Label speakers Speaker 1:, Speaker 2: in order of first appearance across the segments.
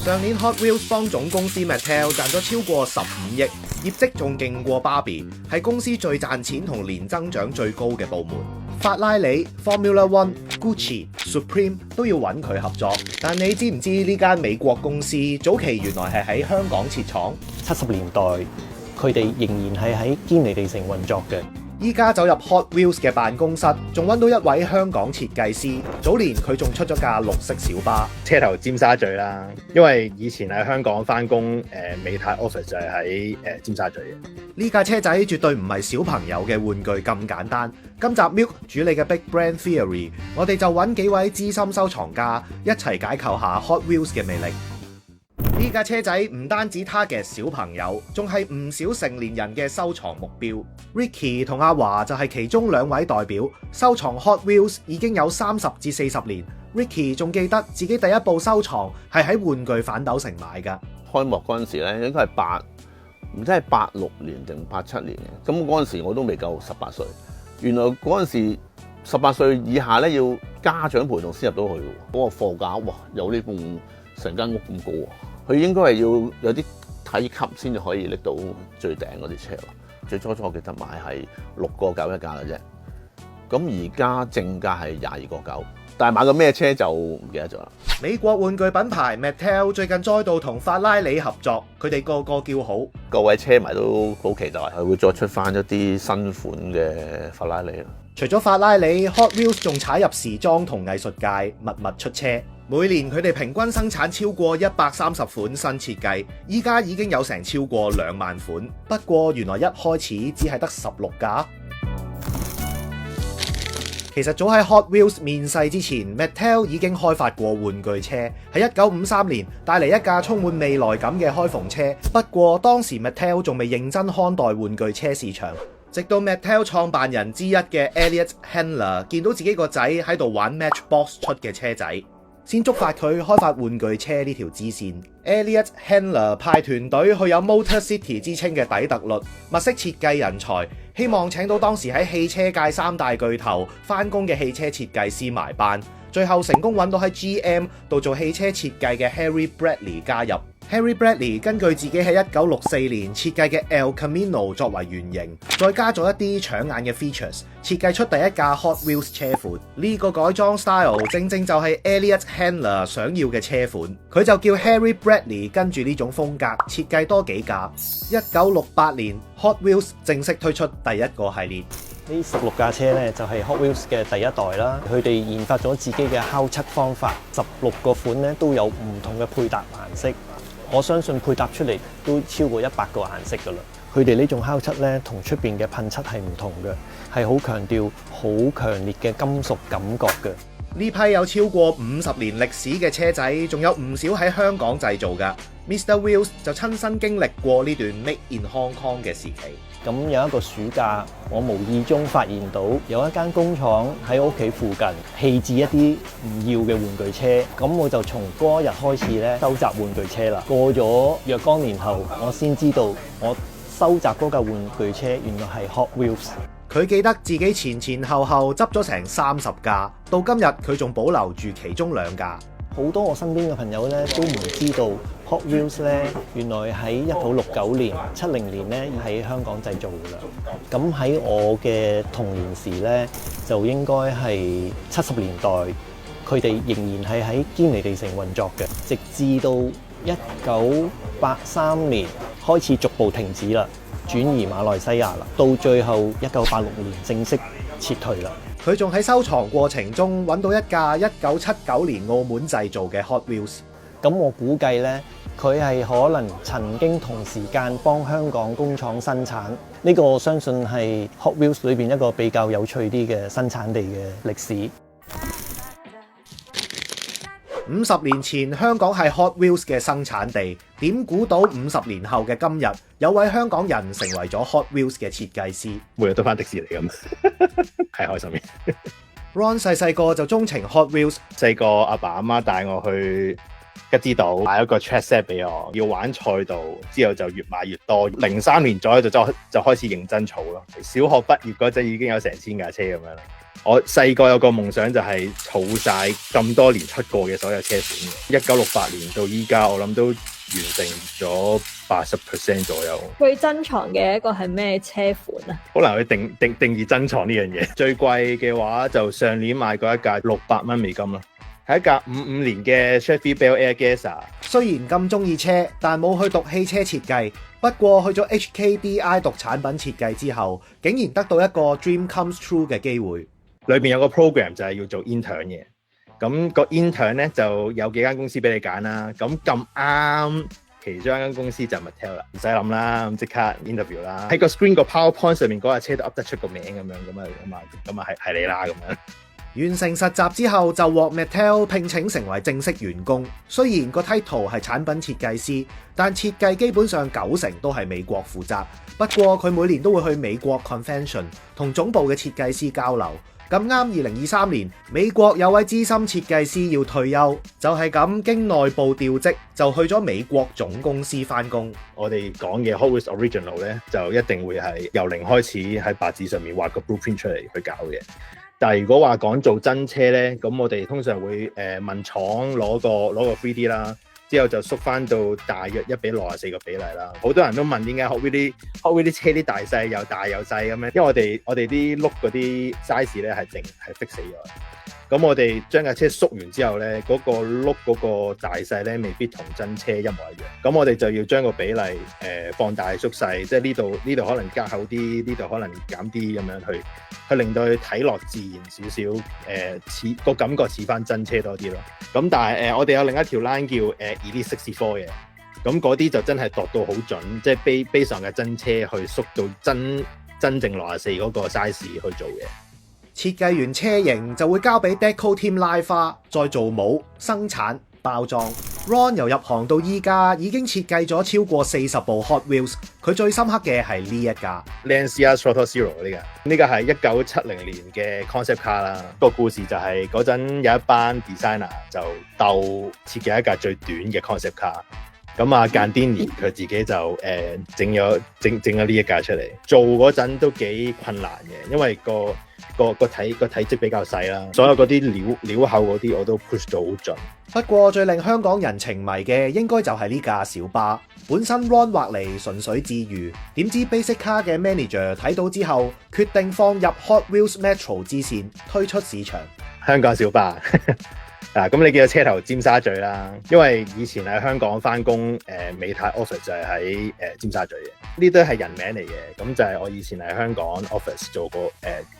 Speaker 1: 上年 Hot Wheels 幫總公司 Mattel 賺咗超過15億，業績仲勁過 Barbie， 係公司最賺錢同年增長最高嘅部門。法拉利、Formula One、Gucci、Supreme 都要揾佢合作。但你知唔知呢間美國公司早期原來係喺香港設廠
Speaker 2: ？70年代佢哋仍然係喺堅尼地城運作嘅。
Speaker 1: 依家走入 Hot Wheels 嘅辦公室，仲揾到一位香港設計師。早年佢仲出咗架綠色小巴，
Speaker 3: 車頭尖沙咀啦。因為以前喺香港翻工，美泰 office 就係喺尖沙咀嘅。
Speaker 1: 呢架車仔絕對唔係小朋友嘅玩具咁簡單。今集 Milk 主理嘅 Big Brand Theory， 我哋就揾幾位資深收藏家一齊解構下 Hot Wheels 嘅魅力。呢架車仔唔單止 target 小朋友，仲係唔少成年人嘅收藏目標。Ricky 同阿華就係其中2位代表，收藏 Hot Wheels 已經有30至40年。Ricky 仲記得自己第一部收藏係喺玩具反斗城買㗎。
Speaker 4: 開幕嗰陣時咧，應該係唔知係86年定87年嘅。咁嗰陣時我都未夠18歲。原來嗰陣時18歲以下咧要家長陪同先入到去喎。嗰個貨架哇，有呢棟成間屋咁高喎。佢應該係要有啲體級先至可以拎到最頂嗰啲車咯。最初我記得買係6.9個一架嘅啫。咁而家正價係22.9個，但係買個咩車就唔記得咗啦。
Speaker 1: 美國玩具品牌 Mattel 最近再度同法拉利合作，佢哋個個叫好。
Speaker 4: 各位車迷都好期待，係會再出翻一啲新款嘅法拉利咯。
Speaker 1: 除咗法拉利 ，Hot Wheels 仲踩入時裝同藝術界，密密出車。每年佢哋平均生產超過130款新設計，依家已經有成超過2萬款。不過原來一開始只係得16架。其實早喺 Hot Wheels 面世之前 ，Mattel 已經開發過玩具車，喺1953年帶嚟一架充滿未來感嘅開篷車。不過當時 Mattel 仲未認真看待玩具車市場。直到 Mattel 創辦人之一嘅 Elliot Handler 見到自己個仔喺度玩 Matchbox 出嘅車仔，先觸發佢開發玩具車呢條支線。Elliot Handler 派團隊去有 Motor City 之稱嘅底特律，物色設計人才，希望請到當時喺汽車界3大巨頭返工嘅汽車設計師埋班。最後成功揾到喺 GM 度做汽車設計嘅 Harry Bradley 加入。Harry Bradley 根據自己喺1964年設計嘅 El Camino 作為原型，再加咗一啲搶眼嘅 features， 設計出第一架 Hot Wheels 車款。呢個改裝 style 正正就係 Elliot Handler 想要嘅車款，佢就叫 Harry Bradley 跟住呢種風格設計多幾架。1968年 Hot Wheels 正式推出第一個系列。
Speaker 2: 呢16架車咧就係 Hot Wheels 嘅第一代啦，佢哋研發咗自己嘅敲漆方法，16個款咧都有唔同嘅配搭顏色。我相信配搭出嚟都超過100個顏色㗎啦。佢哋呢種敲漆咧，同出邊嘅噴漆係唔同嘅，係好強調好強烈嘅金屬感覺嘅。
Speaker 1: 呢批有超過50年歷史嘅車仔，仲有唔少喺香港製造㗎。Mr. Wheels 就親身經歷過呢段 Made in Hong Kong 嘅時期。
Speaker 2: 咁有一個暑假，我無意中發現到有一間工廠喺屋企附近棄置一啲唔要嘅玩具車，咁我就從嗰一日開始咧收集玩具車啦。過咗若干年後，我先知道我收集嗰架玩具車原來係 Hot Wheels。
Speaker 1: 佢記得自己前後執咗成30架，到今日佢仲保留住其中2架。
Speaker 2: 好多我身邊嘅朋友咧都唔知道 Hot Wheels 咧原來喺1969年、70年咧喺香港製造㗎啦。咁喺我嘅童年時咧，就應該係70年代，佢哋仍然係喺堅尼地城運作嘅，直至到1983年開始逐步停止啦，轉移馬來西亞啦，到最後1986年正式撤退啦。
Speaker 1: 佢仲喺收藏過程中揾到一架1979年澳門製造嘅 Hot Wheels。
Speaker 2: 咁我估計呢，佢係可能曾經同時間幫香港工廠生產。呢個我相信係 Hot Wheels 裏邊一個比較有趣啲嘅生產地嘅歷史。
Speaker 1: 50年前香港係 Hot Wheels 嘅生產地，點估到50年後嘅今日，有位香港人成為咗 Hot Wheels 嘅設計師，
Speaker 3: 每日都翻迪士尼咁，係開心嘅。
Speaker 1: Ron 細個就鍾情 Hot Wheels，
Speaker 3: 細個阿爸阿媽帶我去吉之島買一個 track set 俾我，要玩賽道，之後就越買越多。03年左右就開始認真儲咯。小學畢業嗰陣已經有成千架車咁樣啦。我細個有個夢想就係儲晒咁多年出過嘅所有車款。1968年到依家，我諗都完成咗80% 左右。
Speaker 5: 最珍藏嘅一個係咩車款啊？
Speaker 3: 好難去定義珍藏呢樣嘢。最貴嘅話就上年買過一架600蚊美金啦。係一架55年嘅 Chevy Bel Air Gezza。
Speaker 1: 雖然咁中意車，但冇去讀汽車設計。不過去咗 HKDI 讀產品設計之後，竟然得到一個 dream comes true 嘅機會。
Speaker 3: 裏面有個 program 就係要做 intern 嘅。咁個 intern 咧就有幾間公司俾你揀啦。咁啱其中一間公司就係 Mattel 啦，唔使諗啦，咁即刻 interview 啦。喺個 screen 個 PowerPoint 上面嗰架車都噏得出個名咁樣，咁啊係你啦咁樣。
Speaker 1: 完成實習之後就獲 Mattel 聘請成為正式員工。雖然個 title 係產品設計師，但設計基本上90%都係美國負責。不過佢每年都會去美國 convention 同總部嘅設計師交流。咁啱2023年，美國有位資深設計師要退休，就係咁經內部調職，就去咗美國總公司返工。
Speaker 3: 我哋講嘅 Hot Wheels Original 咧，就一定會係由零開始喺白紙上面畫個 blueprint 出嚟去搞嘅。但係如果話講做真車咧，咁我哋通常會問廠攞個 3D 啦。之後就縮翻到大約1:64個比例啦。好多人都問點解 Hot Wheels 啲車啲大細又大又細咁樣，因為我哋啲轆嗰啲 size 咧係fix 死咗。咁我哋將架車縮完之後咧，嗰個轆嗰個大細咧未必同真車一模一樣。咁我哋就要將個比例放大縮細，即係呢度可能加厚啲，呢度可能減啲咁樣去令到佢睇落自然少少，似個感覺似翻真車多啲咯。咁但係我哋有另一條 line 叫Elite 64嘅，咁嗰啲就真係度到好準，即係 base 上嘅真車去縮到真正64嗰個 size 去做嘅。
Speaker 1: 設計完車型就會交俾 Deco Team 拉花，再做模、生產、包裝。Ron 由入行到依家已經設計咗超過40部 Hot Wheels， 佢最深刻嘅係呢一架
Speaker 3: Lancia Stratos Zero 呢個係1970年嘅 concept car 啦。個故事就係嗰陣有一班 designer 就鬥設計一架最短嘅 concept car。咁啊Gandini佢自己就整咗呢一架出嚟。做嗰陣都幾困難嘅，因為個體積比較細啦，所有嗰啲料厚嗰啲我都 push 到好盡。
Speaker 1: 不過最令香港人情迷嘅應該就係呢架小巴。本身 Ron 畫嚟純粹自娛，點知 Basic Car 嘅 manager 睇到之後，決定放入 Hot Wheels Metro 支線推出市場。
Speaker 3: 香港小巴咁你見到車頭尖沙咀啦，因為以前喺香港翻工，美泰 office 就係喺尖沙咀嘅，呢都係人名嚟嘅。咁就係我以前喺香港 office 做過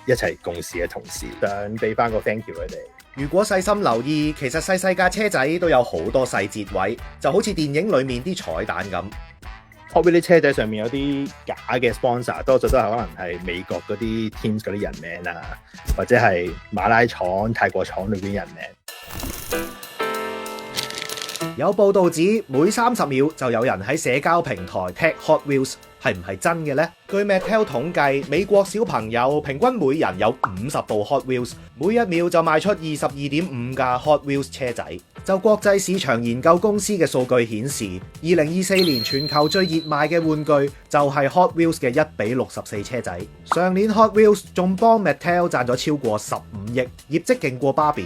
Speaker 3: 一齊共事嘅同事，想俾翻個 thank you 佢哋。
Speaker 1: 如果細心留意，其實細架車仔都有好多細節位，就好似電影裡面啲彩蛋咁。
Speaker 3: Hot Wheels 啲車仔上面有啲假嘅 sponsor， 多數都係可能係美國嗰啲 teams 嗰啲人名啊，或者係馬拉廠、泰國廠裏邊人名。
Speaker 1: 有報道指每30秒就有人喺社交平台 tag Hot Wheels， 係唔係真嘅呢？據 Mattel 統計，美國小朋友平均每人有50部 Hot Wheels， 每一秒就賣出22.5架 Hot Wheels 車仔。就國際市場研究公司嘅數據顯示，2024年全球最熱賣嘅玩具就係 Hot Wheels 嘅1:64車仔。上年 Hot Wheels 仲幫 Mattel 賺咗超過15億，業績勁過 Barbie。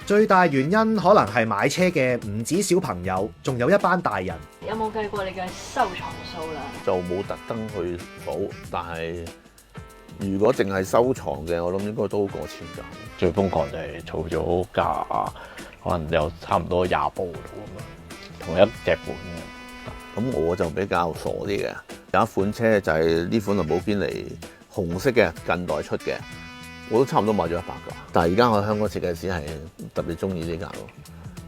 Speaker 1: 最大原因可能係買車嘅唔止小朋友，仲有一班大人。
Speaker 5: 有冇計過你嘅收藏數量？
Speaker 4: 就冇特登去補，但係如果淨係收藏嘅，我諗應該都過千架。
Speaker 2: 最瘋狂就係儲咗架，可能有差唔多20部咁樣，同一隻款嘅。
Speaker 4: 咁我就比較傻啲嘅，有一款車就係呢款林寶堅尼紅色嘅，近代出嘅。我都差唔多買咗100架，但係而家我香港設計師係特別中意呢架咯，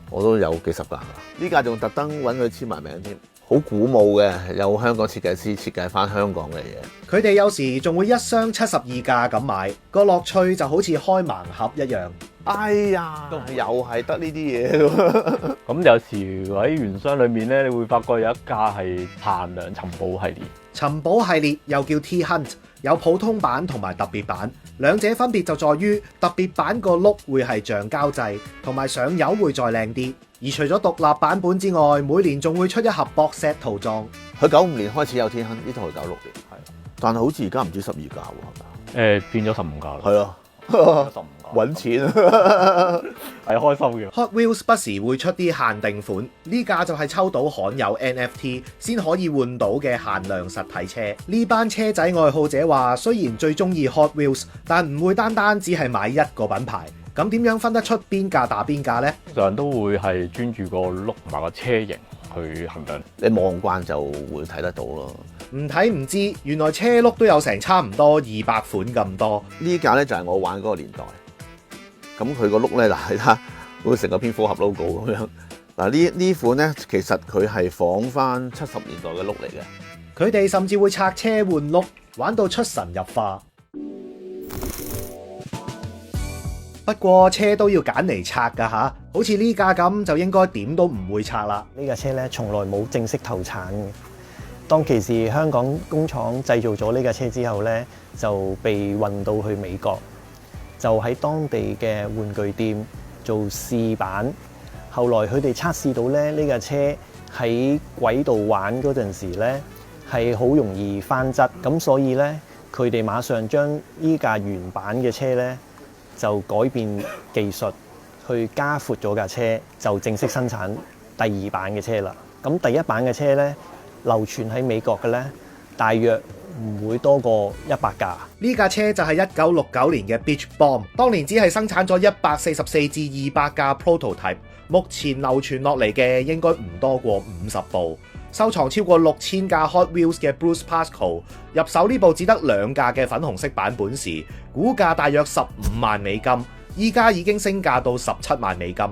Speaker 4: 我都有幾十架。呢架仲特登揾佢簽埋名添，好鼓舞嘅，有香港設計師設計翻香港嘅嘢。
Speaker 1: 佢哋有時仲會一箱72架咁買，個樂趣就好似開盲盒一樣。
Speaker 4: 哎呀，又係得呢啲嘢。
Speaker 2: 咁有時喺原箱裏面咧，你會發覺有一架係限量尋寶系列。
Speaker 1: 尋寶系列又叫 T-Hunt， 有普通版同埋特別版，兩者分別就在於特別版個轆會係橡膠製，同埋上油會再靚啲。而除咗獨立版本之外，每年仲會出一盒 box set 套裝。
Speaker 4: 佢95年開始有天坑，呢套係96年，係，但係好似而家唔知12架喎，係咪？
Speaker 6: 變咗15架啦。
Speaker 4: 係啊，
Speaker 6: 15架
Speaker 4: 揾錢啊！
Speaker 6: 係開心嘅。
Speaker 1: Hot Wheels 不時會出啲限定款，呢架就係抽到罕有 NFT 先可以換到嘅限量實體車。呢班車仔愛好者話，雖然最中意 Hot Wheels，但唔會單單只係買一個品牌。咁點樣分得出邊架打邊架呢？
Speaker 6: 通常都會係專注個轆同埋個車型去衡量。
Speaker 4: 你望慣就會睇得到咯。
Speaker 1: 唔睇唔知，原來車轆都有成差唔多200款咁多。
Speaker 4: 呢架咧就係我玩嗰個年代。咁佢個轆咧嗱，你睇下，好似成個蝙蝠俠 logo 咁樣。嗱呢款咧，其實佢係仿翻70年代嘅轆嚟嘅。
Speaker 1: 佢哋甚至會拆車換轆，玩到出神入化。不過車都要揀嚟拆㗎吓，好似呢架咁就應該點都唔會拆啦。
Speaker 2: 呢架車咧從來冇正式投產嘅。當其時香港工廠製造咗呢架車之後咧，就被運到去美國，就喺當地嘅玩具店做試版。後來佢哋測試到咧呢架車喺軌道玩嗰陣時咧係好容易翻側，咁所以咧佢哋馬上將呢架原版嘅車咧就改變技術去加闊咗架車，就正式生產第2版嘅車啦。咁第1版嘅車咧流傳喺美國嘅咧，大約唔會多過100架。
Speaker 1: 呢架車就係1969年嘅 Beach Bomb， 當年只係生產咗144至200架 prototype， 目前流傳落嚟嘅應該唔多過50部。收藏超過6000架 Hot Wheels 嘅 Bruce Pascoe 入手呢部只得2架嘅粉紅色版本時，估價大約15萬美金，依家已經升價到17萬美金。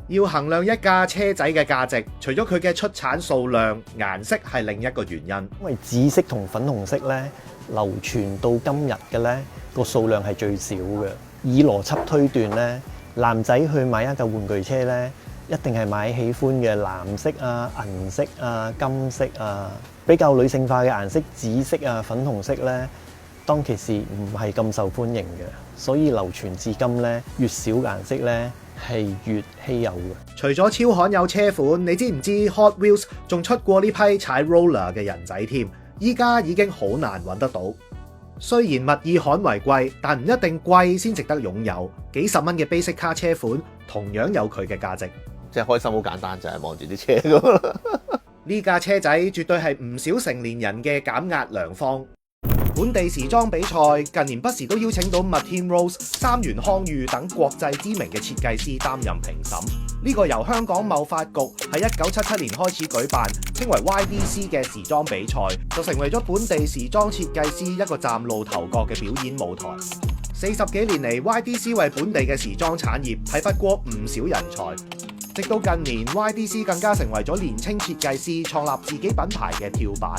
Speaker 1: 要衡量一架車仔嘅價值，除咗佢嘅出產數量，顏色係另一個原因。
Speaker 2: 因為紫色同粉紅色咧流傳到今日嘅咧個數量係最少嘅。以邏輯推斷咧，男仔去買一架玩具車咧，一定係買喜歡嘅藍色啊、銀色啊、金色啊，比較女性化嘅顏色，紫色啊、粉紅色咧，當其時唔係咁受歡迎嘅，所以流傳至今咧，越少顏色咧係越稀有嘅。
Speaker 1: 除咗超罕有車款，你知唔知 Hot Wheels 仲出過呢批踩 roller 嘅人仔添？依家已經好難揾得到。雖然物以罕為貴，但唔一定貴先值得擁有。幾十蚊嘅 basic 卡車款同樣有佢嘅價值。
Speaker 4: 即係開心好簡單，就係望住啲車咁啦。
Speaker 1: 呢架車仔絕對係唔少成年人嘅減壓良方。本地時裝比賽近年不時都邀請到 Martine Rose、三元康裕等國際知名嘅設計師擔任評審。呢個由香港貿發局喺1977年開始舉辦，稱為 YDC 嘅時裝比賽，就成為咗本地時裝設計師一個嶄露頭角嘅表演舞台。40幾年嚟 ，YDC 為本地嘅時裝產業批發過唔少人才。直到近年 ，YDC 更加成為咗年輕設計師創立自己品牌嘅跳板。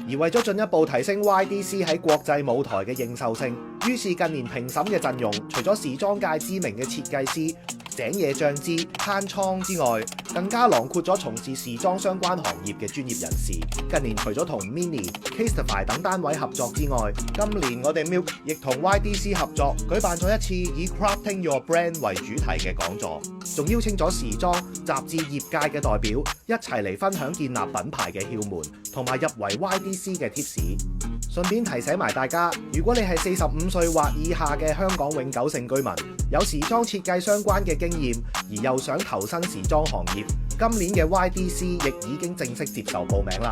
Speaker 1: 而為咗進一步提升 YDC 喺國際舞台嘅認受性，於是近年評審嘅陣容除咗時裝界知名嘅設計師井野象之、攤倉之外，更加囊括咗從事時裝相關行業嘅專業人士。近年除咗同 Mini、Casetify 等單位合作之外，今年我哋 Milk 亦同 YDC 合作舉辦咗一次以 Crafting Your Brand 為主題嘅講座，仲邀請咗時裝雜誌業界嘅代表一齊嚟分享建立品牌嘅竅門，同埋入圍 YDC 嘅 tips。順便提醒埋大家，如果你係45歲或以下嘅香港永久性居民，有時裝設計相關嘅經驗，而又想投身時裝行業，今年嘅 YDC 亦已經正式接受報名啦。